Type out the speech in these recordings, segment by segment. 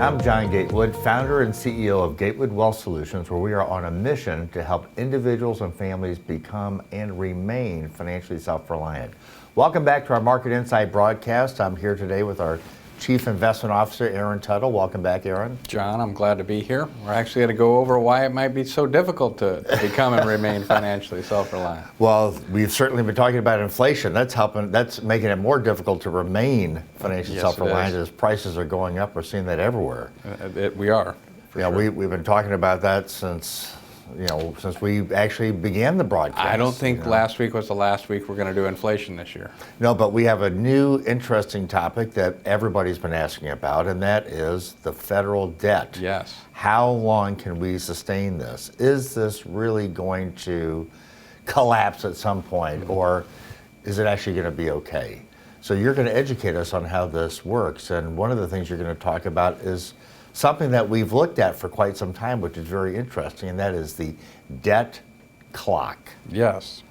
I'm John Gatewood, founder and CEO of Gatewood Wealth Solutions, where we are on a mission to help individuals and families become and remain financially self-reliant. Welcome back to our Market Insight broadcast. I'm here today with our Chief Investment Officer, Aaron Tuttle. Welcome back, Aaron. John, I'm glad to be here. We're actually going to go over why it might be so difficult to become and remain financially self-reliant. Well, we've certainly been talking about inflation. That's making it more difficult to remain financially self-reliant as prices are going up. We're seeing that everywhere. We are. Yeah, sure. We've been talking about that since we actually began the broadcast. I don't think last week was the last week we're going to do inflation this year. No, but we have a new interesting topic that everybody's been asking about, and that is the federal debt. Yes. How long can we sustain this? Is this really going to collapse at some point, or is it actually going to be okay? So you're going to educate us on how this works, and one of the things you're going to talk about is something that we've looked at for quite some time, which is very interesting, and that is the debt clock. Yes.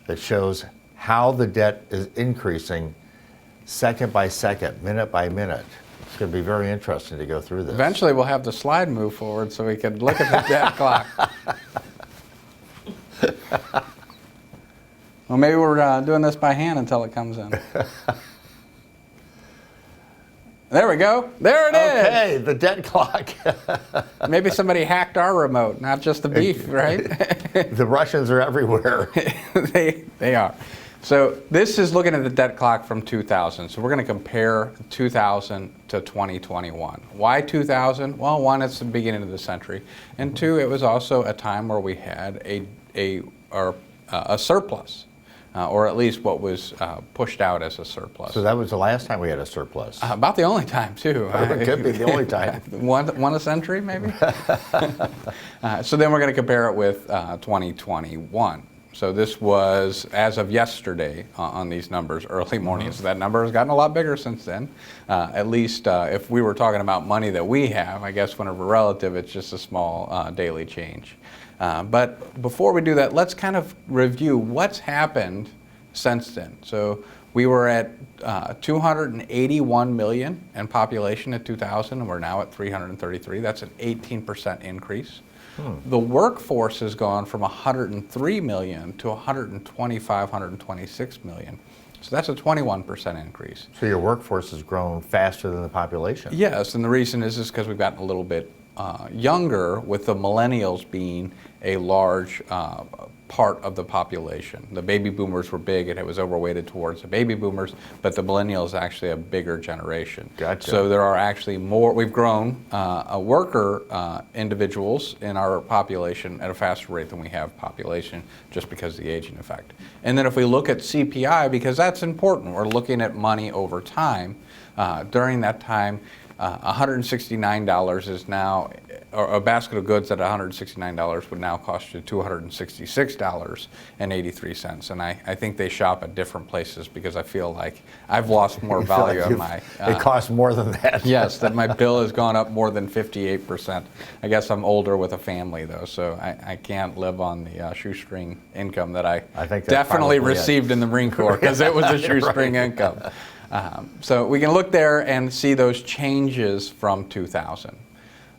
That shows how the debt is increasing second by second, minute by minute. It's going to be very interesting to go through this. Eventually we'll have the slide move forward so we can look at the debt clock. Well, maybe we're doing this by hand until it comes in. There we go. There it is. Okay, the debt clock. Maybe somebody hacked our remote, not just the beef, right? The Russians are everywhere. They are. So this is looking at the debt clock from 2000. So we're going to compare 2000 to 2021. Why 2000? Well, one, it's the beginning of the century, and two, it was also a time where we had a surplus. Or at least what was pushed out as a surplus. So that was the last time we had a surplus. About the only time, too. It could be the only time. One a century, maybe? So then we're going to compare it with 2021. So this was, as of yesterday, on these numbers, early morning. So that number has gotten a lot bigger since then. At least if we were talking about money that we have, I guess whenever relative, it's just a small daily change. But before we do that, let's kind of review what's happened since then. So we were at 281 million in population in 2000, and we're now at 333. That's an 18% increase. The workforce has gone from 103 million to 125, 126 million. So that's a 21% increase. So your workforce has grown faster than the population. Yes, and the reason is because we've gotten a little bit younger, with the millennials being a large part of the population. The baby boomers were big, and it was overweighted towards the baby boomers, but the millennials is actually a bigger generation. Gotcha. So there are actually more, we've grown worker individuals in our population at a faster rate than we have population, just because of the aging effect. And then if we look at CPI, because that's important, we're looking at money over time. During that time, $169 is now, or a basket of goods at $169 would now cost you $266.83. And I think they shop at different places, because I feel like I've lost more value on my... it costs more than that. Yes, that my bill has gone up more than 58%. I guess I'm older with a family, though, so I can't live on the shoestring income that I think definitely received in the Marine Corps, because it was a shoestring income. So we can look there and see those changes from 2000.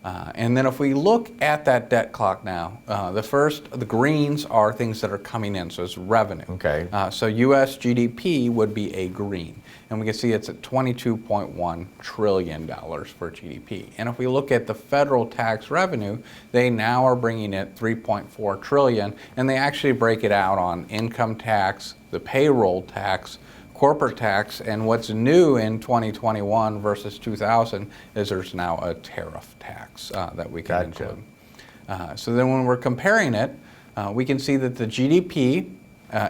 And then if we look at that debt clock now, the greens are things that are coming in, so it's revenue. Okay. So U.S. GDP would be a green. And we can see it's at $22.1 trillion for GDP. And if we look at the federal tax revenue, they now are bringing in $3.4 trillion, and they actually break it out on income tax, the payroll tax, corporate tax, and what's new in 2021 versus 2000 is there's now a tariff tax that we can include. So then when we're comparing it, we can see that the GDP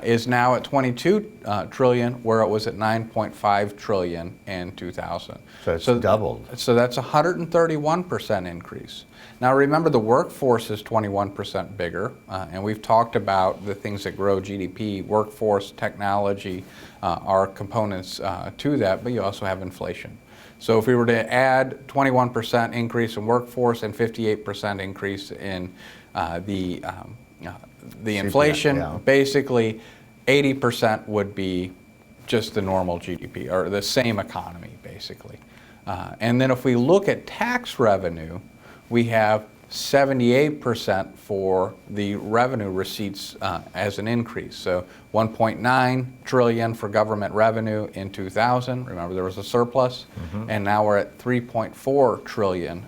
is now at 22 trillion, where it was at 9.5 trillion in 2000. So it's doubled. So that's a 131% increase. Now remember, the workforce is 21% bigger, and we've talked about the things that grow GDP, workforce, technology, are components to that, but you also have inflation. So if we were to add 21% increase in workforce and 58% increase in the inflation, basically 80% would be just the normal GDP, or the same economy, basically. And then if we look at tax revenue, we have 78% for the revenue receipts as an increase. So 1.9 trillion for government revenue in 2000. Remember, there was a surplus, and now we're at $3.4 trillion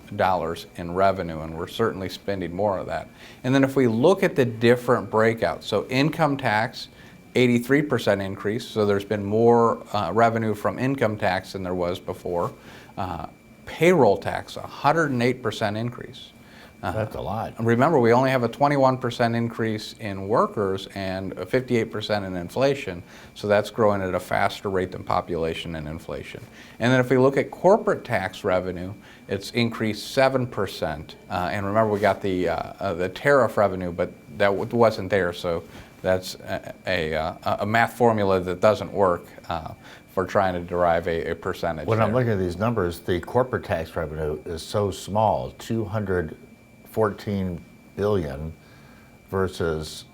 in revenue, and we're certainly spending more of that. And then if we look at the different breakouts, so income tax, 83% increase, so there's been more revenue from income tax than there was before. Payroll tax, 108% increase. That's a lot. Remember, we only have a 21% increase in workers and a 58% in inflation, so that's growing at a faster rate than population and inflation. And then if we look at corporate tax revenue, it's increased 7%. And remember, we got the tariff revenue, but that wasn't there, so that's a math formula that doesn't work for trying to derive a percentage. When I'm looking at these numbers, the corporate tax revenue is so small, 214 billion versus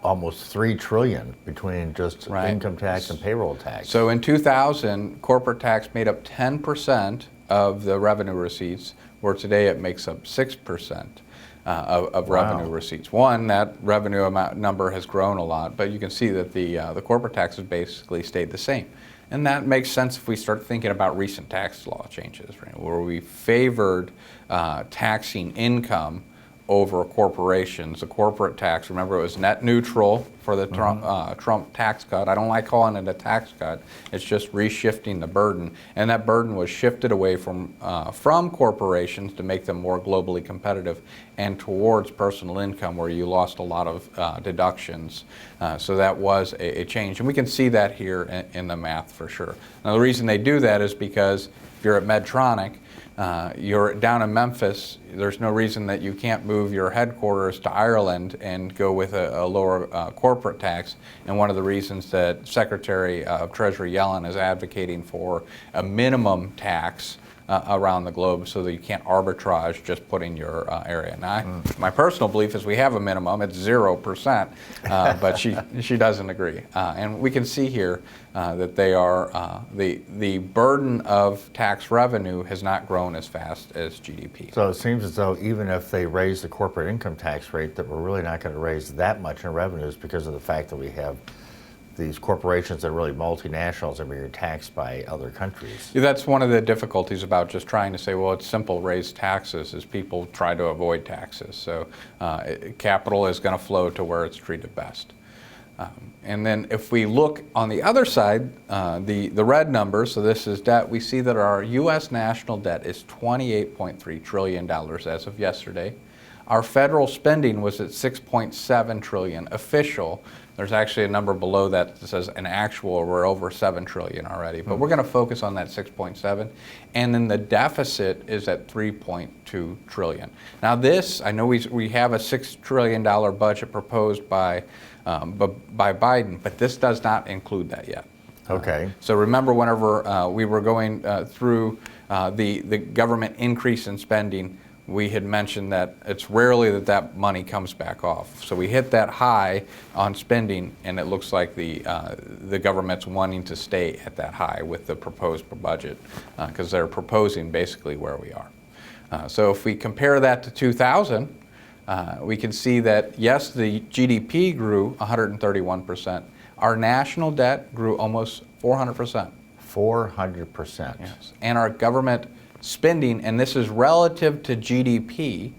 almost 3 trillion between just income tax and payroll tax. So in 2000, corporate tax made up 10% of the revenue receipts, where today it makes up 6%. Of revenue receipts. One, that revenue amount number has grown a lot, but you can see that the corporate tax has basically stayed the same. And that makes sense if we start thinking about recent tax law changes, right, where we favored taxing income over corporations. The corporate tax, remember, it was net neutral for the Trump tax cut. I don't like calling it a tax cut. It's just reshifting the burden. And that burden was shifted away from corporations to make them more globally competitive and towards personal income, where you lost a lot of deductions. So that was a change. And we can see that here in the math for sure. Now, the reason they do that is because if you're at Medtronic, you're down in Memphis, there's no reason that you can't move your headquarters to Ireland and go with a lower corporate tax. And one of the reasons that Secretary of Treasury Yellen is advocating for a minimum tax around the globe, so that you can't arbitrage just putting your area. Now, my personal belief is we have a minimum, it's 0%, but she doesn't agree. And we can see here that they are, the burden of tax revenue has not grown as fast as GDP. So it seems as though even if they raise the corporate income tax rate, that we're really not going to raise that much in revenues because of the fact that we have these corporations that are really multinationals and being taxed by other countries. Yeah, that's one of the difficulties about just trying to say, well, it's simple, raise taxes, is people try to avoid taxes. So capital is going to flow to where it's treated best. And then if we look on the other side, the red numbers, so this is debt, we see that our U.S. national debt is $28.3 trillion as of yesterday. Our federal spending was at $6.7 trillion official. There's actually a number below that says an actual, we're over $7 trillion already, but we're going to focus on that 6.7. And then the deficit is at 3.2 trillion. Now this, I know we have a $6 trillion budget proposed by Biden, but this does not include that yet. Okay. So remember, whenever we were going through the government increase in spending, we had mentioned that it's rarely that money comes back off. So we hit that high on spending, and it looks like the government's wanting to stay at that high with the proposed budget, because they're proposing basically where we are. So if we compare that to 2000, we can see that, yes, the GDP grew 131%. Our national debt grew almost 400%. 400%. Yes. And our government spending, and this is relative to GDP,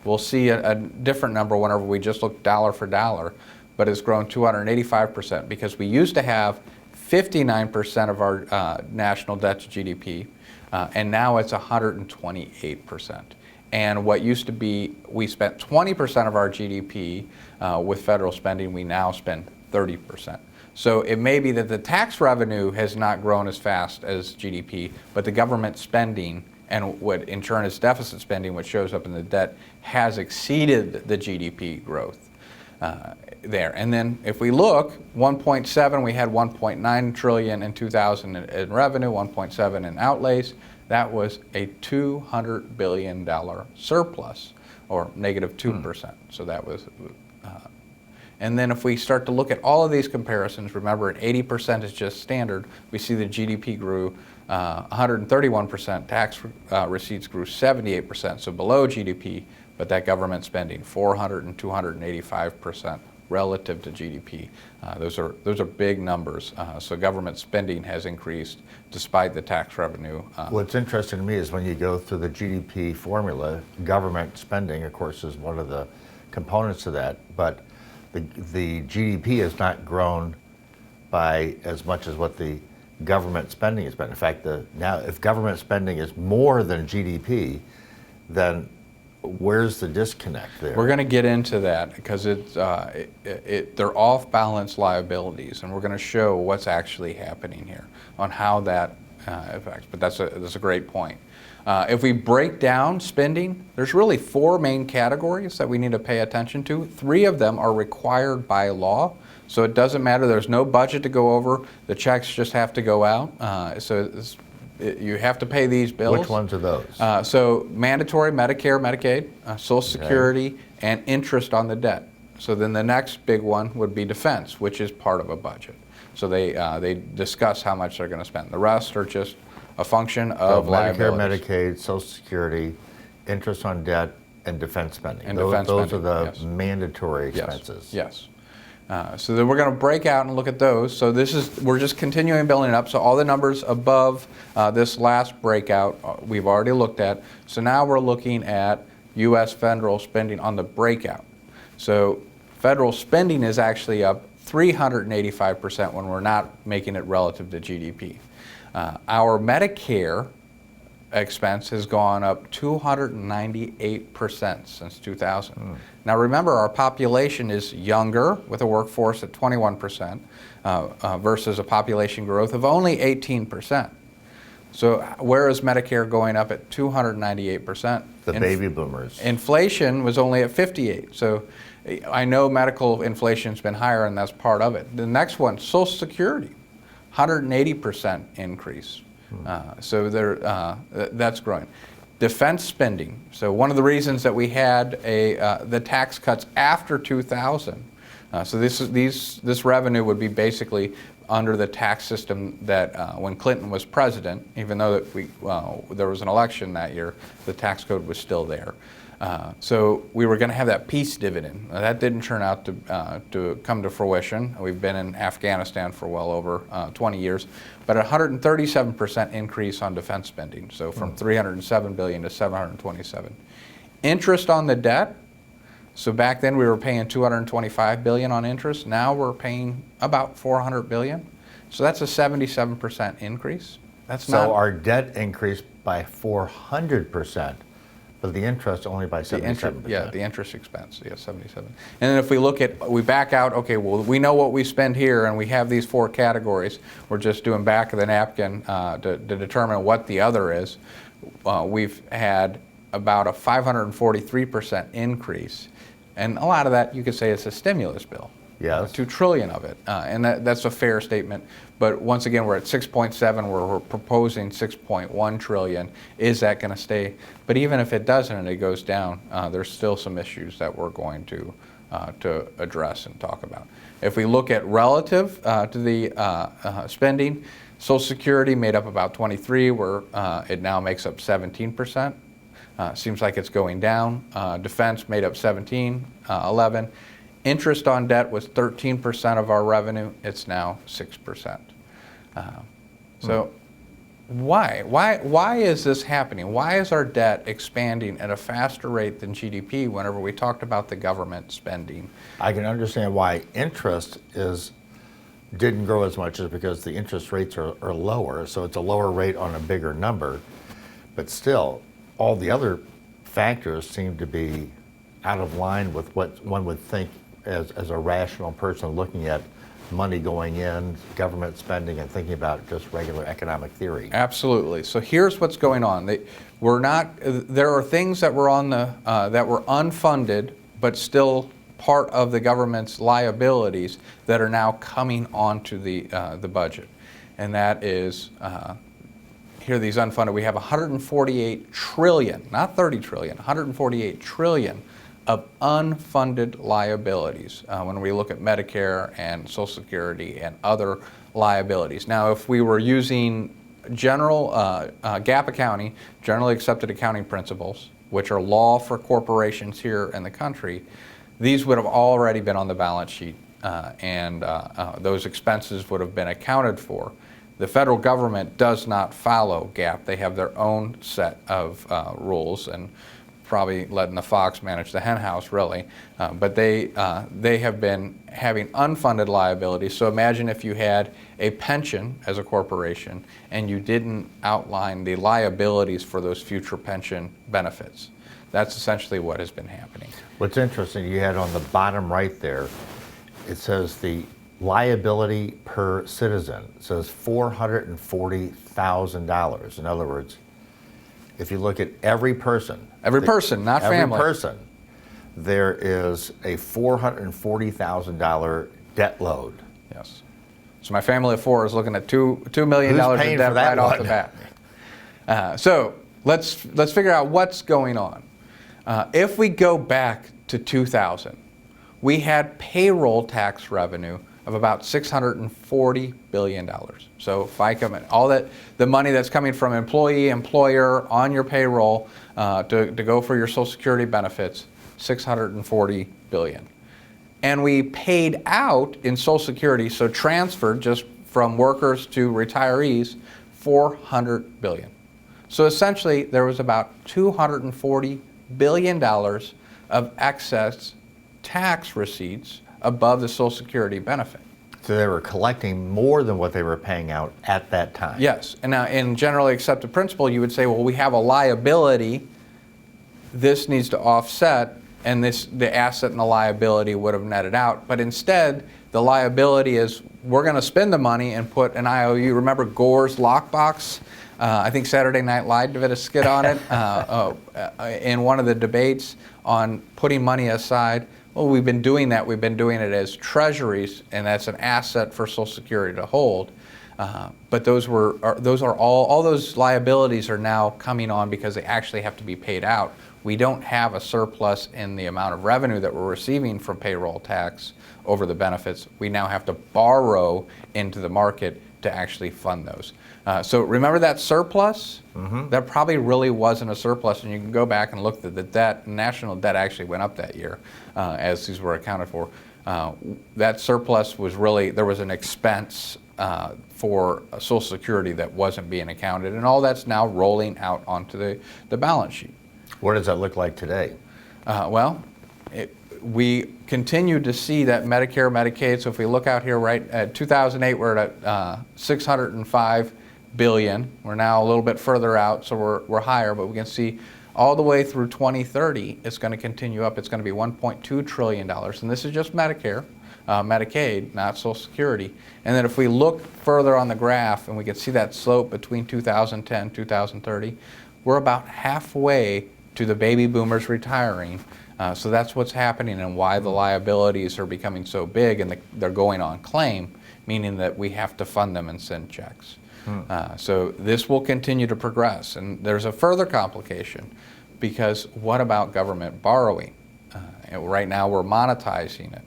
we'll see a different number whenever we just look dollar for dollar, but it's grown 285%, because we used to have 59% of our national debt to GDP, and now it's 128%. And what used to be, we spent 20% of our GDP with federal spending, we now spend 30%. So it may be that the tax revenue has not grown as fast as GDP, but the government spending, and what in turn is deficit spending, which shows up in the debt, has exceeded the GDP growth there. And then if we look, 1.7, we had 1.9 trillion in 2000 in revenue, 1.7 in outlays. That was a $200 billion surplus, or negative 2%. So that was, and then if we start to look at all of these comparisons, remember at 80% is just standard, we see the GDP grew 131%. Tax receipts grew 78%, so below GDP, but that government spending 400 and 285% relative to GDP. Those are big numbers. So government spending has increased despite the tax revenue. What's interesting to me is when you go through the GDP formula, government spending, of course, is one of the components of that, but the GDP has not grown by as much as what the government spending has been. In fact, now if government spending is more than GDP, then where's the disconnect there? We're going to get into that because they're off-balance liabilities, and we're going to show what's actually happening here on how that affects. But that's a great point. If we break down spending, there's really 4 main categories that we need to pay attention to. 3 of them are required by law, so it doesn't matter. There's no budget to go over. The checks just have to go out. You have to pay these bills. Which ones are those? So mandatory Medicare, Medicaid, Social Security, and interest on the debt. So then the next big one would be defense, which is part of a budget. So they discuss how much they're going to spend. The rest are just a function of Medicare, liabilities. Medicaid, Social Security, interest on debt, and defense spending. And those defense those are spending, the yes. mandatory expenses. Yes. So then we're going to break out and look at those. So we're just continuing building it up. So all the numbers above this last breakout we've already looked at. So now we're looking at U.S. federal spending on the breakout. So federal spending is actually up 385% when we're not making it relative to GDP. Our Medicare expense has gone up 298% since 2000. Now remember, our population is younger with a workforce at 21% versus a population growth of only 18%. So where is Medicare going up at 298%? The baby boomers. Inflation was only at 58. So I know medical inflation's been higher, and that's part of it. The next one, Social Security, 180% increase. So that's growing. Defense spending. So one of the reasons that we had the tax cuts after 2000. So this revenue would be basically under the tax system that when Clinton was president, even though that there was an election that year, the tax code was still there. So we were going to have that peace dividend. That didn't turn out to come to fruition. We've been in Afghanistan for well over 20 years, but a 137% increase on defense spending. So from 307 billion to 727. Interest on the debt. So back then we were paying 225 billion on interest. Now we're paying about 400 billion. So that's a 77% increase. So our debt increased by 400%. But the interest only by 77%. The interest expense, 77. And then if we back out, okay, well, we know what we spend here, and we have these 4 categories. We're just doing back of the napkin to determine what the other is. We've had about a 543% increase. And a lot of that, you could say, is a stimulus bill. Yes. 2 trillion of it, and that's a fair statement. But once again, we're at 6.7. We're proposing 6.1 trillion. Is that going to stay? But even if it doesn't and it goes down, there's still some issues that we're going to address and talk about. If we look at relative to the spending, Social Security made up about 23, where it now makes up 17%. Seems like it's going down. Defense made up 11. Interest on debt was 13% of our revenue. It's now 6%. So why is this happening? Why is our debt expanding at a faster rate than GDP whenever we talked about the government spending? I can understand why interest didn't grow as much, is because the interest rates are lower. So it's a lower rate on a bigger number. But still, all the other factors seem to be out of line with what one would think as a rational person looking at money going in, government spending, and thinking about just regular economic theory. Absolutely. So here's what's going on. There are things that were that were unfunded, but still part of the government's liabilities that are now coming onto the budget, and that is. Here, these unfunded, we have 148 trillion, not 30 trillion, 148 trillion of unfunded liabilities when we look at Medicare and Social Security and other liabilities. Now, if we were using GAAP accounting, generally accepted accounting principles, which are law for corporations here in the country, these would have already been on the balance sheet, and those expenses would have been accounted for. The federal government does not follow GAAP. They have their own set of rules, and probably letting the fox manage the hen house, really. But they have been having unfunded liabilities. So imagine if you had a pension as a corporation and you didn't outline the liabilities for those future pension benefits. That's essentially what has been happening. What's interesting, you had on the bottom right there, it says the liability per citizen. It says $440,000. In other words, if you look at every person, not family. Every person, there is a $440,000 debt load. Yes. So my family of four is looking at $2 million Who's in paying debt for that right off one? the bat. So let's figure out what's going on. If we go back to 2000, we had payroll tax revenue of about $640 billion. So FICA, all that, the money that's coming from employee, employer on your payroll to go for your Social Security benefits, $640 billion. And we paid out in Social Security, so transferred just from workers to retirees, $400 billion. So essentially, there was about $240 billion of excess tax receipts above the Social Security benefit. So they were collecting more than what they were paying out at that time. Yes, and now in generally accepted principle, you would say, well, we have a liability, this needs to offset, and the asset and the liability would have netted out. But instead, the liability is we're going to spend the money and put an IOU. Remember Gore's lockbox? I think Saturday Night Live did a skit on it in one of the debates on putting money aside. Well, we've been doing that. We've been doing it as treasuries, and that's an asset for Social Security to hold. But those are all those liabilities are now coming on because they actually have to be paid out. We don't have a surplus in the amount of revenue that we're receiving from payroll tax over the benefits. We now have to borrow into the market to actually fund those. So remember that surplus? Mm-hmm. That probably really wasn't a surplus, and you can go back and look at the debt. National debt actually went up that year as these were accounted for. That surplus was really, there was an expense for Social Security that wasn't being accounted, and all that's now rolling out onto the balance sheet. What does that look like today? We continue to see that Medicare, Medicaid, so if we look out here right at 2008, we're at $605 billion. We're now a little bit further out, so we're higher, but we can see all the way through 2030, it's going to continue up. It's going to be $1.2 trillion, and this is just Medicare, Medicaid, not Social Security. And then if we look further on the graph, and we can see that slope between 2010, 2030, we're about halfway to the baby boomers retiring. So that's what's happening and why the liabilities are becoming so big and they're going on claim, meaning that we have to fund them and send checks. So this will continue to progress. And there's a further complication because what about government borrowing? Right now we're monetizing it.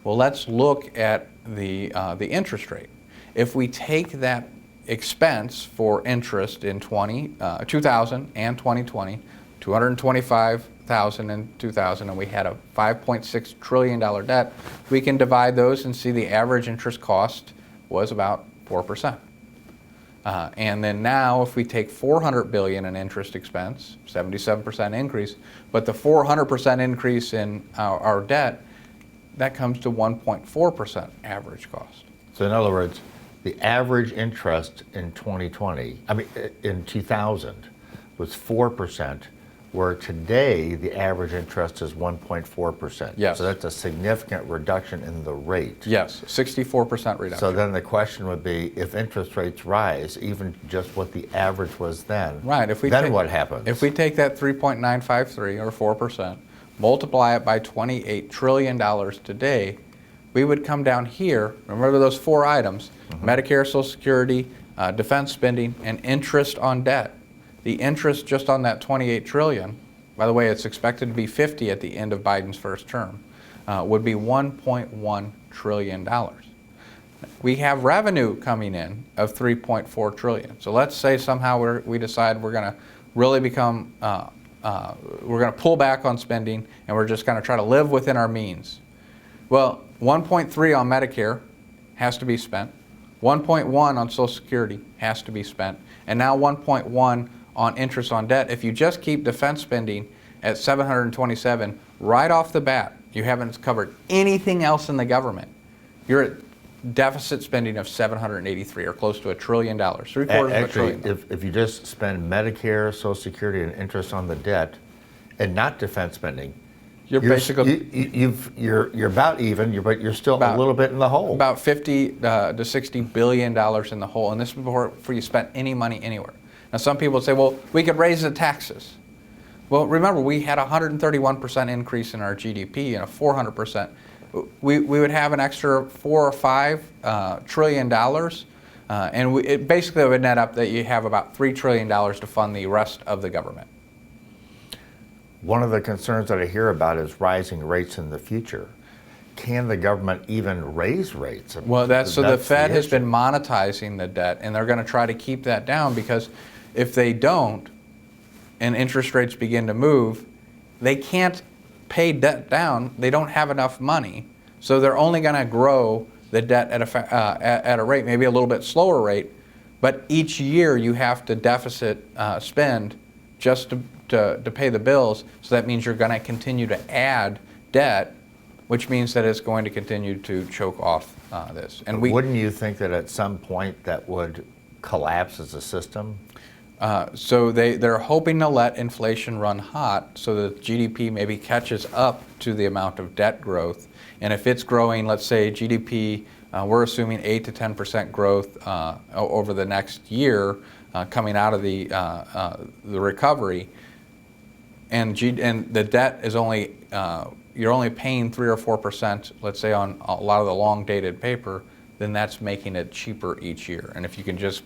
Well, let's look at the interest rate. If we take that expense for interest in 2000 and 2020, $225,000 in 2000, and we had a $5.6 trillion debt, we can divide those and see the average interest cost was about 4%. And then now if we take $400 billion in interest expense, 77% increase, but the 400% increase in our debt, that comes to 1.4% average cost. So in other words, the average interest in 2000 was 4%, where today the average interest is 1.4%. Yes. So that's a significant reduction in the rate. Yes, 64% reduction. So then the question would be, if interest rates rise, even just what the average was then, right. What happens? If we take that 3.953 or 4%, multiply it by $28 trillion today, we would come down here. Remember those four items: Medicare, Social Security, defense spending, and interest on debt. The interest just on that $28 trillion, by the way, it's expected to be 50 at the end of Biden's first term, would be $1.1 trillion. We have revenue coming in of 3.4 trillion. So let's say somehow we decide we're going to really become, we're going to pull back on spending, and we're just going to try to live within our means. Well, 1.3 on Medicare has to be spent. 1.1 on Social Security has to be spent. And now 1.1 on interest on debt. If you just keep defense spending at 727 right off the bat, you haven't covered anything else in the government. You're at deficit spending of 783, or close to $1 trillion, three-quarters of a trillion. If you just spend Medicare, Social Security, and interest on the debt, and not defense spending, you're about even, but you're still a little bit in the hole. About 50 to $60 billion in the hole, and this is before you spent any money anywhere. Now, some people say, well, we could raise the taxes. Well, remember, we had a 131% increase in our GDP and a 400%. We would have an extra $4 or $5 trillion, and it basically would net up that you have about $3 trillion to fund the rest of the government. One of the concerns that I hear about is rising rates in the future. Can the government even raise rates? Well, the Fed has been monetizing the debt, and they're going to try to keep that down, because if they don't, and interest rates begin to move, they can't pay debt down. They don't have enough money, so they're only going to grow the debt at a rate, maybe a little bit slower rate, but each year you have to deficit spend just to pay the bills. So that means you're going to continue to add debt, which means that it's going to continue to choke off this. And wouldn't you think that at some point that would collapse as a system? So they're hoping to let inflation run hot so that GDP maybe catches up to the amount of debt growth. And if it's growing, let's say GDP, we're assuming 8 to 10% growth over the next year coming out of the recovery, and the debt is only, you're only paying 3 or 4%, let's say, on a lot of the long dated paper, then that's making it cheaper each year. And if you can just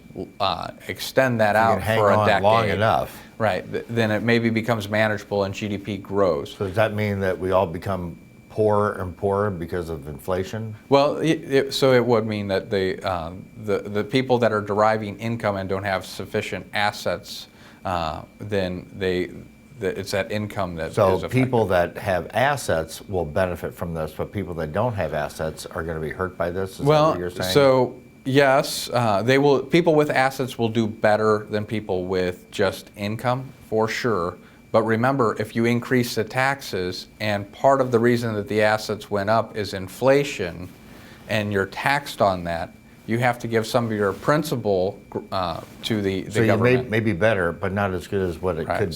extend that out for a decade, long enough, right, then it maybe becomes manageable and GDP grows. So does that mean that we all become poorer and poorer because of inflation? Well, so it would mean that the people that are deriving income and don't have sufficient assets, then it's that income that is affected. People that have assets will benefit from this, but people that don't have assets are going to be hurt by this? Is that what you're saying? So yes, they will. People with assets will do better than people with just income, for sure. But remember, if you increase the taxes, and part of the reason that the assets went up is inflation, and you're taxed on that, you have to give some of your principal to the government. So you may be better, but not as good as what it could be.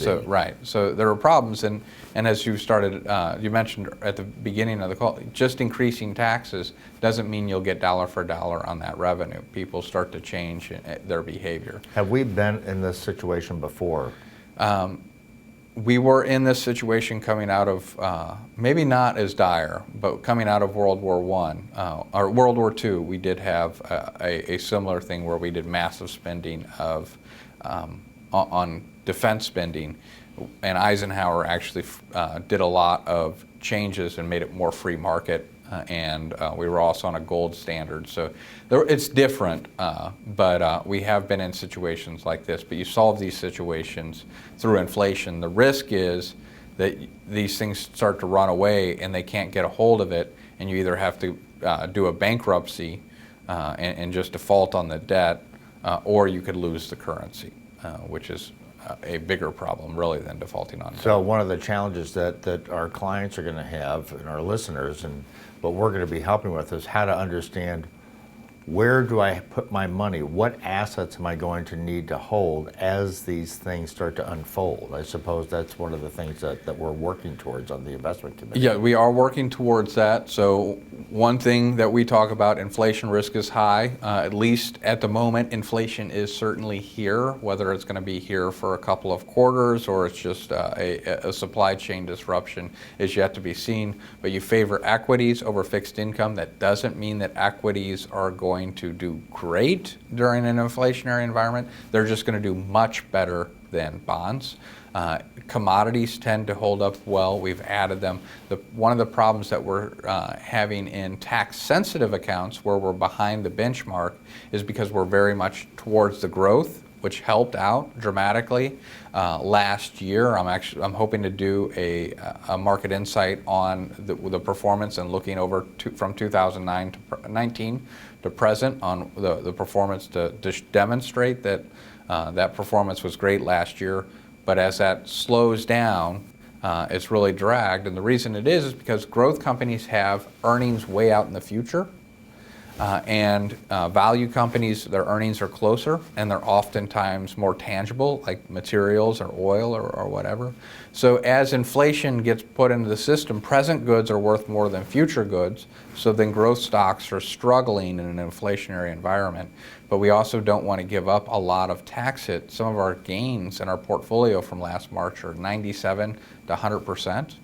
So there are problems, and as you started, you mentioned at the beginning of the call, just increasing taxes doesn't mean you'll get dollar for dollar on that revenue. People start to change their behavior. Have we been in this situation before? We were in this situation coming out of, maybe not as dire, but coming out of World War I, or World War II, we did have a similar thing where we did massive spending on defense spending, and Eisenhower actually did a lot of changes and made it more free market, and we were also on a gold standard. So it's different, but we have been in situations like this. But you solve these situations through inflation. The risk is that these things start to run away and they can't get a hold of it, and you either have to do a bankruptcy and just default on the debt, or you could lose the currency, which is a bigger problem really than defaulting on debt. So one of the challenges that our clients are going to have, and our listeners, and what we're going to be helping with, is how to understand, where do I put my money? What assets am I going to need to hold as these things start to unfold? I suppose that's one of the things that we're working towards on the investment committee. Yeah, we are working towards that. So one thing that we talk about, inflation risk is high. At least at the moment, inflation is certainly here. Whether it's going to be here for a couple of quarters or it's just a supply chain disruption is yet to be seen. But you favor equities over fixed income. That doesn't mean that equities are going to do great during an inflationary environment. They're just going to do much better than bonds. Commodities tend to hold up well. We've added them. One of the problems that we're having in tax-sensitive accounts where we're behind the benchmark is because we're very much towards the growth, which helped out dramatically last year. I'm hoping to do a market insight on the performance and looking over from 2009 to 19 to present on the performance to demonstrate that that performance was great last year. But as that slows down, it's really dragged. And the reason it is because growth companies have earnings way out in the future. And value companies, their earnings are closer and they're oftentimes more tangible, like materials or oil or whatever. So as inflation gets put into the system, present goods are worth more than future goods. So then growth stocks are struggling in an inflationary environment. But we also don't want to give up a lot of tax hit. Some of our gains in our portfolio from last March are 97 to 100%.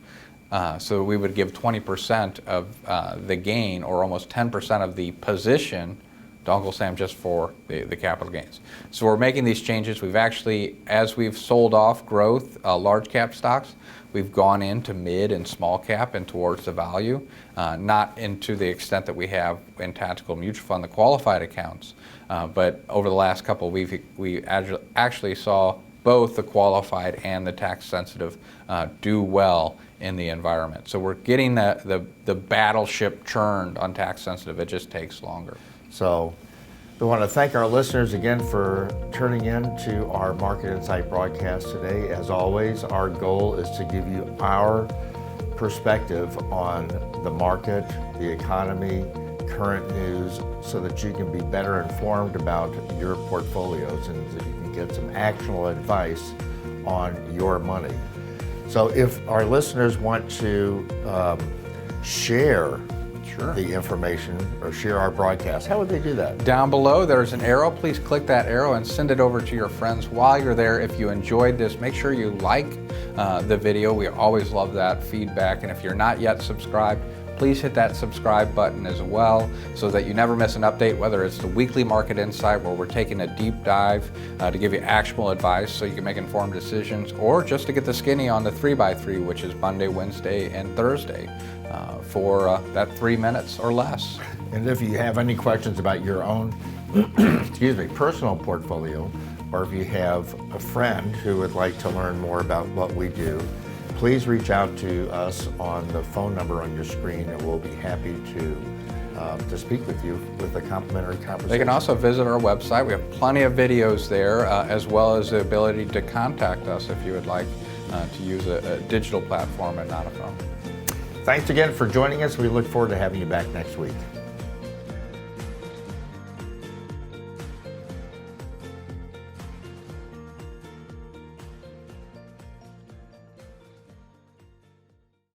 So we would give 20% of the gain, or almost 10% of the position, to Uncle Sam just for the capital gains. So we're making these changes. We've actually, as we've sold off growth, large cap stocks, we've gone into mid and small cap and towards the value, not into the extent that we have in tactical mutual fund, the qualified accounts. But over the last couple of weeks, we actually saw both the qualified and the tax sensitive do well in the environment. So we're getting the battleship churned on tax sensitive. It just takes longer. So we want to thank our listeners again for tuning in to our Market Insight broadcast today. As always, our goal is to give you our perspective on the market, the economy, current news, so that you can be better informed about your portfolios and that you can get some actionable advice on your money. So if our listeners want to share the information or share our broadcast, how would they do that? Down below, there's an arrow. Please click that arrow and send it over to your friends. While you're there, if you enjoyed this, make sure you like the video. We always love that feedback. And if you're not yet subscribed, please hit that subscribe button as well so that you never miss an update, whether it's the weekly Market Insight where we're taking a deep dive to give you actionable advice so you can make informed decisions, or just to get the skinny on the 3x3, which is Monday, Wednesday, and Thursday for that 3 minutes or less. And if you have any questions about your own personal portfolio, or if you have a friend who would like to learn more about what we do, please reach out to us on the phone number on your screen, and we'll be happy to speak with you with a complimentary conversation. They can also visit our website. We have plenty of videos there, as well as the ability to contact us if you would like to use a digital platform and not a phone. Thanks again for joining us. We look forward to having you back next week.